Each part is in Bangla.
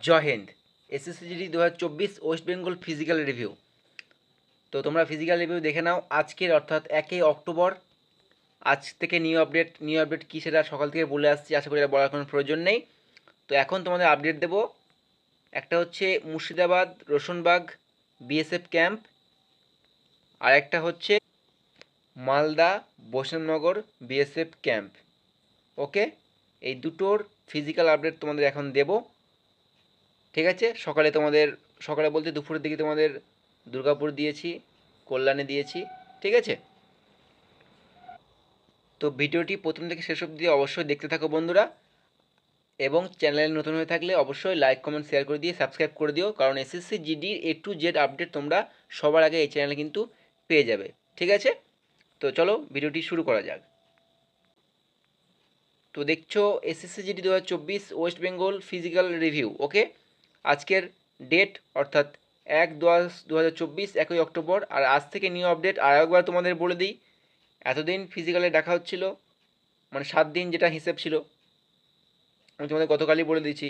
জয় Hind. SSC GD 2024 West Bengal physical review. তো তোমরা ফিজিক্যাল রিভিউ দেখে নাও আজকের, অর্থাৎ 1 অক্টোবর। আজ থেকে নিউ আপডেট কী সেটা সকাল থেকে বলে আসছি, আশা করি এটা বলার কোনো প্রয়োজন নেই। তো এখন তোমাদের আপডেট দেব। একটা হচ্ছে মুর্শিদাবাদ রোশনবাগ বিএসএফ ক্যাম্প, আর একটা হচ্ছে মালদা বৈষ্ণবনগর বিএসএফ ক্যাম্প। ওকে, এই দুটোর ফিজিক্যাল আপডেট তোমাদের এখন দেব, ঠিক আছে। সকালে বলতে দুপুরের দিকে তোমাদের দুর্গাপুর দিয়েছি, কল্যাণে দিয়েছি, ঠিক আছে। তো ভিডিওটি প্রথম থেকে শেষ অবধি অবশ্যই দেখতে থাকো বন্ধুরা, এবং চ্যানেলে নতুন হয়ে থাকলে অবশ্যই লাইক কমেন্ট শেয়ার করে দিয়ে সাবস্ক্রাইব করে দিও, কারণ এসএসসি জিডির A to Z আপডেট তোমরা সবার আগে এই চ্যানেলে কিন্তু পেয়ে যাবে, ঠিক আছে। তো চলো ভিডিওটি শুরু করা যাক। তো দেখছো SSC GD 2024 West Bengal physical review. Okay, আজকের ডেট অর্থাৎ 1/10/2024, 1 অক্টোবর। আর আজ থেকে নিউ আপডেট আর একবার তোমাদের বলে দিই। এতদিন ফিজিক্যালে দেখা হচ্ছিল, মানে 7 দিন যেটা হিসেব ছিল, আমি তোমাদের গতকালই বলে দিয়েছি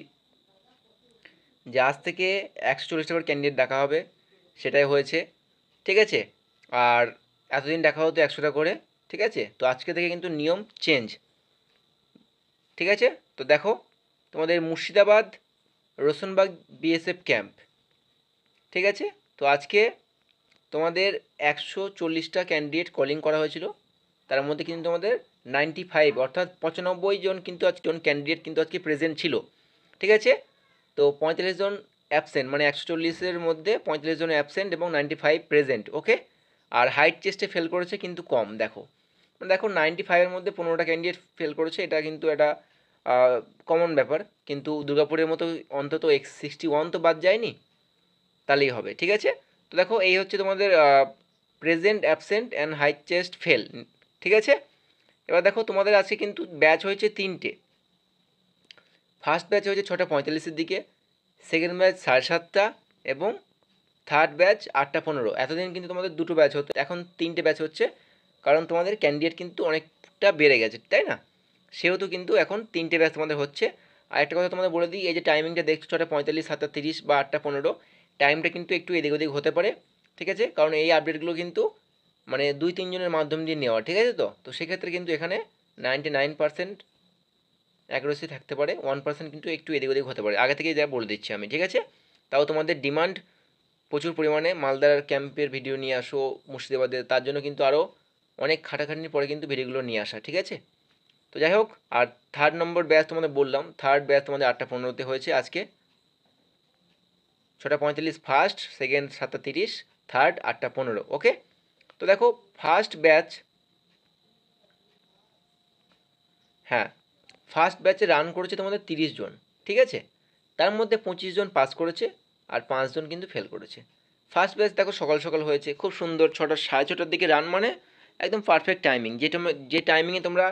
যে আজ থেকে 140টা করে ক্যান্ডিডেট দেখা হবে, সেটাই হয়েছে, ঠিক আছে। আর এতদিন দেখা হতো 100টা করে, ঠিক আছে। তো আজকে থেকে কিন্তু নিয়ম চেঞ্জ, ঠিক আছে। তো দেখো তোমাদের মুর্শিদাবাদ রোশনবাগ বিএসএফ ক্যাম্প, ঠিক আছে। তো আজকে তোমাদের 140টা ক্যান্ডিডেট কলিং করা হয়েছিল, তার মধ্যে কিন্তু তোমাদের 95 অর্থাৎ 95 জন কিন্তু আজকে ক্যান্ডিডেট কিন্তু আজকে প্রেজেন্ট ছিল, ঠিক আছে। তো 45 জন অ্যাবসেন্ট, মানে 140-এর মধ্যে 45 জন অ্যাবসেন্ট এবং 95 প্রেজেন্ট। ওকে, আর হাইট টেস্টে ফেল করেছে কিন্তু কম। দেখো 95-এর মধ্যে 15টা ক্যান্ডিডেট ফেল করেছে, এটা কিন্তু একটা কমন ব্যাপার, কিন্তু দুর্গাপুরের মতো অন্তত 61 তো বাদ যায়নি, তাহলেই হবে, ঠিক আছে। তো দেখো এই হচ্ছে তোমাদের present, absent and height test fail, ঠিক আছে। এবার দেখো তোমাদের আজকে কিন্তু ব্যাচ হয়েছে 3টে। ফার্স্ট ব্যাচ হয়েছে 6:45-এর দিকে, সেকেন্ড ব্যাচ 7:30 এবং থার্ড ব্যাচ 8:15। এতদিন কিন্তু তোমাদের দুটো ব্যাচ হতো, এখন 3টে ব্যাচ হচ্ছে, কারণ তোমাদের ক্যান্ডিডেট কিন্তু অনেকটা বেড়ে গেছে, তাই না। সেহেতু কিন্তু এখন 3টে ব্যাচ তোমাদের হচ্ছে। আর একটা কথা তোমাদের বলে দিই, এই যে টাইমিংটা দেখছো 6:45, 7:30 বা 8:15, টাইমটা কিন্তু একটু এদিক ওদিক হতে পারে, ঠিক আছে, কারণ এই আপডেটগুলো কিন্তু মানে 2-3 জনের মাধ্যম দিয়ে নেওয়া, ঠিক আছে। তো সেক্ষেত্রে কিন্তু এখানে 99% অ্যাকুরেসি থাকতে পারে, 1% কিন্তু একটু এদিক ওদিক হতে পারে, আগে থেকেই যা বলে দিচ্ছি আমি, ঠিক আছে। তাও তোমাদের ডিমান্ড প্রচুর পরিমাণে মালদার ক্যাম্পের ভিডিও নিয়ে আসো, মুর্শিদাবাদের, তার জন্য কিন্তু আরও অনেক খাটাখাটনির পরে কিন্তু ভিডিওগুলো নিয়ে আসা, ঠিক আছে। তো যাই হোক, আর থার্ড নম্বর ব্যাচ তোমাদের বললাম, থার্ড ব্যাচ তোমাদের 8:15-তে হয়েছে আজকে। 6:45 ফার্স্ট, সেকেন্ড 7:30, থার্ড 8:15। ওকে, তো দেখো ফার্স্ট ব্যাচ, হ্যাঁ, ফার্স্ট ব্যাচে রান করেছে তোমাদের 30 জন, ঠিক আছে। তার মধ্যে 25 জন পাস করেছে আর 5 জন কিন্তু ফেল করেছে। ফার্স্ট ব্যাচ দেখো সকাল সকাল হয়েছে, খুব সুন্দর, 6:30-6:30 দিকে রান, মানে একদম পারফেক্ট টাইমিং। যে টাইমিংয়ে তোমরা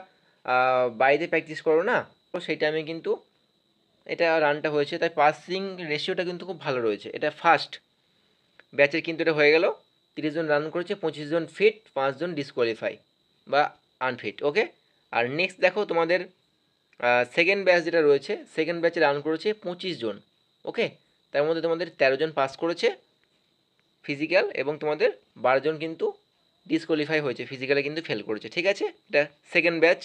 বাইরে প্র্যাকটিস করো না, তো সেই টাইমে কিন্তু এটা রানটা হয়েছে, তাই পাসিং রেশিওটা কিন্তু খুব ভালো রয়েছে। এটা ফার্স্ট ব্যাচের কিন্তু এটা হয়ে গেল, 30 জন রান করেছে, 25 জন ফিট, 5 জন ডিসকোয়ালিফাই বা আনফিট। ওকে, আর নেক্সট দেখো তোমাদের সেকেন্ড ব্যাচ যেটা রয়েছে, সেকেন্ড ব্যাচে রান করেছে 25 জন। ওকে, তার মধ্যে তোমাদের 13 জন পাস করেছে ফিজিক্যাল, এবং তোমাদের 12 জন কিন্তু ডিসকোয়ালিফাই হয়েছে, ফিজিক্যালে কিন্তু ফেল করেছে, ঠিক আছে। এটা second batch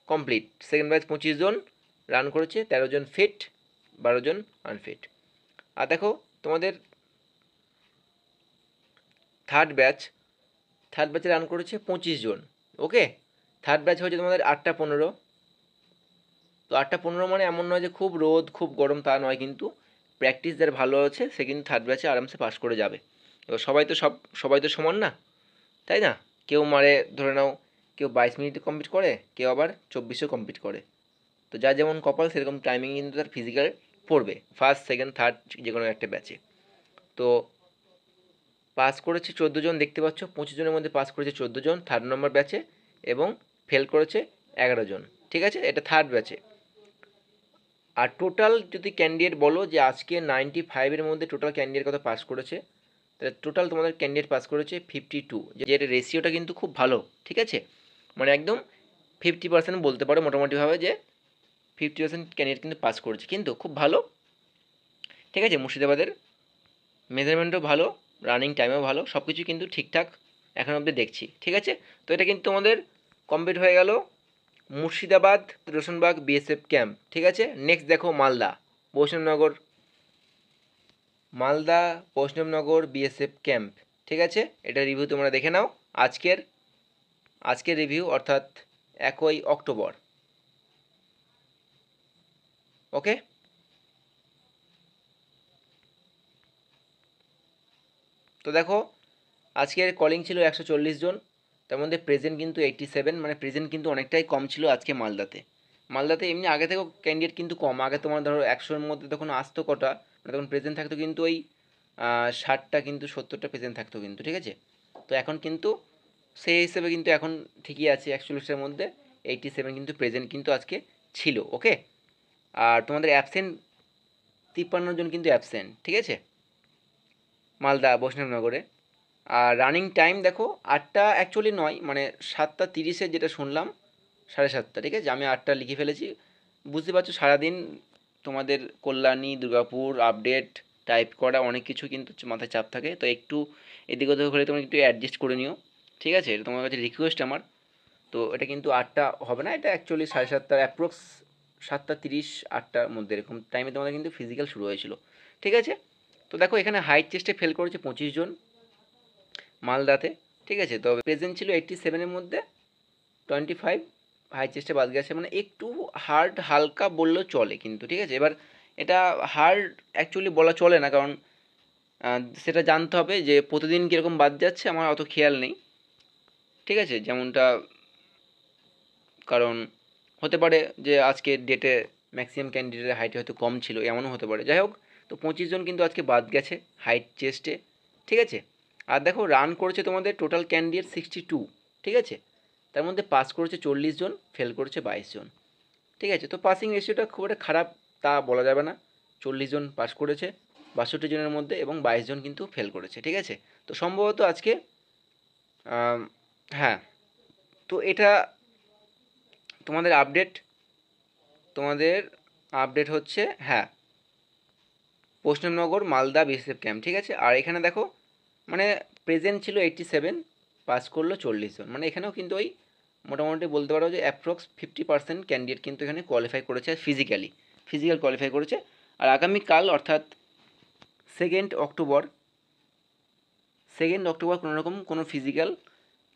complete. Second batch 25 জন রান করেছে, 13 জন ফিট, 12 জন আনফিট। আর দেখো তোমাদের থার্ড ব্যাচে রান করেছে 25 জন। ওকে, থার্ড ব্যাচ হয়েছে তোমাদের 8:15। তো 8:15 মানে এমন নয় যে খুব রোদ খুব গরম, তা নয়, কিন্তু প্র্যাকটিস যার ভালো আছে সে কিন্তু থার্ড ব্যাচে আরামসে পাস করে যাবে। এবার সবাই তো সমান না, তাই না। কেউ মারে ধরে নাও, কেউ 22 মিনিটে কমপ্লিট করে, কেউ আবার 24-এও কমপ্লিট করে। তো যার যেমন কপাল সেরকম টাইমিং কিন্তু তার ফিজিক্যাল পড়বে, ফার্স্ট সেকেন্ড থার্ড যে কোনো একটা ব্যাচে। তো পাস করেছে 14 জন, দেখতে পাচ্ছ 25 জনের মধ্যে পাস করেছে 14 জন থার্ড নম্বর ব্যাচে, এবং ফেল করেছে 11 জন, ঠিক আছে। এটা থার্ড ব্যাচে। আর টোটাল যদি ক্যান্ডিডেট বলো যে আজকে 95-এর মধ্যে টোটাল ক্যান্ডিডেট কত পাস করেছে, তাহলে টোটাল তোমাদের ক্যান্ডিডেট পাস করেছে 52, যেটা রেশিওটা কিন্তু খুব ভালো, ঠিক আছে। মানে একদম 50% বলতে পারো মোটামুটিভাবে, যে 50% ক্যান্ডিডেট কিন্তু পাস করেছে, কিন্তু খুব ভালো। ঠিক আছে। মুর্শিদাবাদের মেজারমেন্টও ভালো, রানিং টাইমও ভালো, সব কিছুই কিন্তু ঠিকঠাক এখন অবধি দেখছি। ঠিক আছে, তো এটা কিন্তু আমাদের কমপ্লিট হয়ে গেল মুর্শিদাবাদ রোশনবাগ বিএসএফ ক্যাম্প। ঠিক আছে, নেক্সট দেখো মালদা বৈষ্ণবনগর, মালদা বৈষ্ণবনগর বিএসএফ ক্যাম্প। ঠিক আছে, এটা রিভিউ তোমরা দেখে নাও। আজকের রিভিউ অর্থাৎ 1 অক্টোবর। ওকে, তো দেখো আজকের কলিং ছিল 140 জন, তার মধ্যে প্রেজেন্ট কিন্তু 87, মানে প্রেজেন্ট কিন্তু অনেকটাই কম ছিল আজকে মালদাতে এমনি আগে থেকেও ক্যান্ডিডেট কিন্তু কম। আগে তোমার ধরো 100-এর মধ্যে তখন আসতো কটা, মানে তখন প্রেজেন্ট থাকতো কিন্তু ওই 60টা কিন্তু 70টা প্রেজেন্ট থাকতো কিন্তু। ঠিক আছে, তো এখন কিন্তু সেই হিসেবে কিন্তু এখন ঠিকই আছে, 41-এর মধ্যে 87 কিন্তু প্রেজেন্ট কিন্তু আজকে ছিল। ওকে, আর তোমাদের অ্যাবসেন্ট 53 জন কিন্তু অ্যাবসেন্ট। ঠিক আছে, মালদা বৈষ্ণবনগরে। আর রানিং টাইম দেখো 8টা অ্যাকচুয়ালি নয়, মানে 7:30 যেটা শুনলাম, 7:30। ঠিক আছে, আমি 8টা লিখে ফেলেছি। বুঝতে পারছো সারাদিন তোমাদের কল্যাণী, দুর্গাপুর আপডেট টাইপ করা অনেক কিছু কিন্তু মাথায় চাপ থাকে, তো একটু এদিক ওদিক হলে তোমরা একটু অ্যাডজাস্ট করে নিও। ঠিক আছে, এটা তোমার কাছে রিকোয়েস্ট আমার। তো এটা কিন্তু 8টা হবে না, এটা অ্যাকচুয়ালি 7:30 অ্যাপ্রক্স, 7:30 8টার মধ্যে এরকম টাইমে তোমাদের কিন্তু ফিজিক্যাল শুরু হয়েছিল। ঠিক আছে, তো দেখো এখানে হাইট চেস্টে ফেল করেছে 25 জন মালদাতে। ঠিক আছে, তবে প্রেজেন্ট ছিল 87-এর মধ্যে 25 হাই চেস্টে বাদ গেছে, মানে একটু হার্ড হালকা বললেও চলে কিন্তু। ঠিক আছে, এবার এটা হার্ড অ্যাকচুয়ালি বলা চলে না, কারণ সেটা জানতে হবে যে প্রতিদিন কীরকম বাদ যাচ্ছে, আমার অত খেয়াল নেই। ঠিক আছে, যেমনটা, কারণ হতে পারে যে আজকে ডেটে ম্যাক্সিমাম ক্যান্ডিডেটের হাইট হয়তো কম ছিল, এমনও হতে পারে। যাই হোক, তো 25 জন কিন্তু আজকে বাদ গেছে হাইট চেস্টে। ঠিক আছে, আর দেখো রান করেছে তোমাদের টোটাল ক্যান্ডিডেট 62। ঠিক আছে, তার মধ্যে পাস করেছে 40 জন, ফেল করেছে 22 জন। ঠিক আছে, তো পাসিং রেশিওটা খুব একটা খারাপ তা বলা যাবে না। 40 জন পাস করেছে 62 জনের মধ্যে, এবং 22 জন কিন্তু ফেল করেছে। ঠিক আছে, তো সম্ভবত আজকে হ্যাঁ, তো এটা তোমাদের আপডেট হচ্ছে, হ্যাঁ, বৈষ্ণবনগর মালদা বিএসএফ ক্যাম্প। ঠিক আছে, আর এখানে দেখো মানে প্রেজেন্ট ছিল 87, পাস করলো 40 জন, মানে এখানেও কিন্তু ওই মোটামুটি বলতে পারো যে অ্যাপ্রক্স 50% ক্যান্ডিডেট কিন্তু এখানে কোয়ালিফাই করেছে ফিজিক্যাল কোয়ালিফাই করেছে। আর আগামীকাল অর্থাৎ 2 অক্টোবর কোনো রকম কোনো ফিজিক্যাল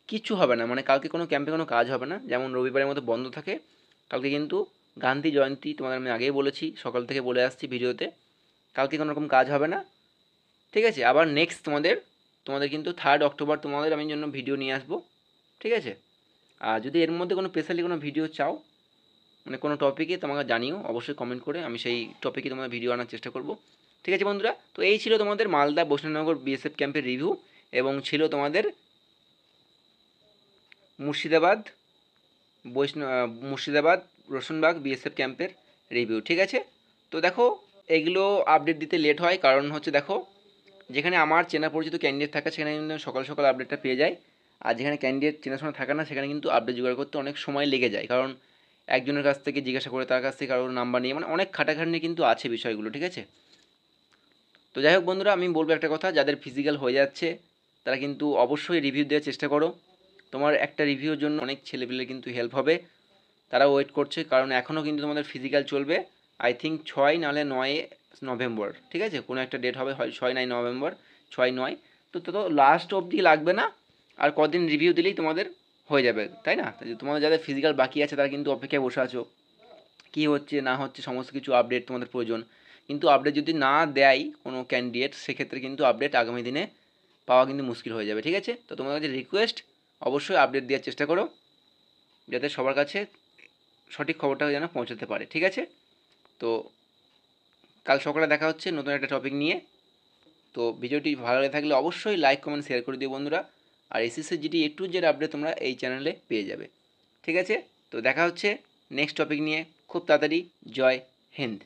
কিচ্ছু হবে না, মানে কালকে কোনো ক্যাম্পে কোনো কাজ হবে না, যেমন রবিবারের মতো বন্ধ থাকে। কালকে কিন্তু গান্ধী জয়ন্তী, তোমাদের আমি আগেই বলেছি, সকাল থেকে বলে আসছি ভিডিওতে, কালকে কোনো রকম কাজ হবে না। ঠিক আছে, আবার নেক্সট তোমাদের কিন্তু 3 অক্টোবর তোমাদের আমি জন্য ভিডিও নিয়ে আসবো। ঠিক আছে, আর যদি এর মধ্যে কোনো স্পেশালি কোনো ভিডিও চাও, মানে কোনো টপিকে, তোমাকে জানিও অবশ্যই কমেন্ট করে, আমি সেই টপিকে তোমাদের ভিডিও আনার চেষ্টা করব। ঠিক আছে বন্ধুরা, তো এই ছিল তোমাদের মালদা বৈষ্ণবনগর বিএসএফ ক্যাম্পের রিভিউ, এবং ছিল তোমাদের মুর্শিদাবাদ রোশনবাগ বিএসএফ ক্যাম্পের রিভিউ। ঠিক আছে, তো দেখো এগুলো আপডেট দিতে লেট হয়, কারণ হচ্ছে দেখো যেখানে আমার চেনা পরিচিত ক্যান্ডিডেট থাকে সেখানে কিন্তু সকাল সকাল আপডেটটা পেয়ে যায়, আর যেখানে ক্যান্ডিডেট চেনাশোনা থাকে না সেখানে কিন্তু আপডেট জোগাড় করতে অনেক সময় লেগে যায়, কারণ একজনের কাছ থেকে জিজ্ঞাসা করে, তার কাছ থেকে কারোর নাম্বার নিয়ে, মানে অনেক খাটাখাটনি কিন্তু আছে বিষয়গুলো। ঠিক আছে, তো যাই হোক বন্ধুরা, আমি বলবো একটা কথা, যাদের ফিজিক্যাল হয়ে যাচ্ছে তারা কিন্তু অবশ্যই রিভিউ দেওয়ার চেষ্টা করো। তোমার একটা রিভিউর জন্য অনেক ছেলেপিলের কিন্তু হেল্প হবে, তারা ওয়েট করছে, কারণ এখনও কিন্তু তোমাদের ফিজিক্যাল চলবে। আই থিঙ্ক 6 নাহলে 9 নভেম্বর। ঠিক আছে, কোনো একটা ডেট হবে, হয় 6-9 নভেম্বর, 6-9। তো লাস্ট অবধি লাগবে না, আর কদিন রিভিউ দিলেই তোমাদের হয়ে যাবে, তাই না? তোমাদের যাদের ফিজিক্যাল বাকি আছে তারা কিন্তু অপেক্ষায় বসে আছো, কী হচ্ছে না হচ্ছে সমস্ত কিছু আপডেট তোমাদের প্রয়োজন। কিন্তু আপডেট যদি না দেয় কোনো ক্যান্ডিডেট, সেক্ষেত্রে কিন্তু আপডেট আগামী দিনে পাওয়া কিন্তু মুশকিল হয়ে যাবে। ঠিক আছে, তো তোমাদের কাছে রিকোয়েস্ট, অবশ্যই আপডেট দেওয়ার চেষ্টা করো, যাতে সবার কাছে সঠিক খবরটা যেন পৌঁছাতে পারে। ঠিক আছে, তো কাল সকালে দেখা হচ্ছে নতুন একটা টপিক নিয়ে। তো ভিডিওটি ভালো লেগে থাকলে অবশ্যই লাইক কমেন্ট শেয়ার করে দিও বন্ধুরা, আর SSC GD A to Z update তোমরা এই চ্যানেলে পেয়ে যাবে। ঠিক আছে, তো দেখা হচ্ছে নেক্সট টপিক নিয়ে খুব তাড়াতাড়ি। জয় হিন্দ।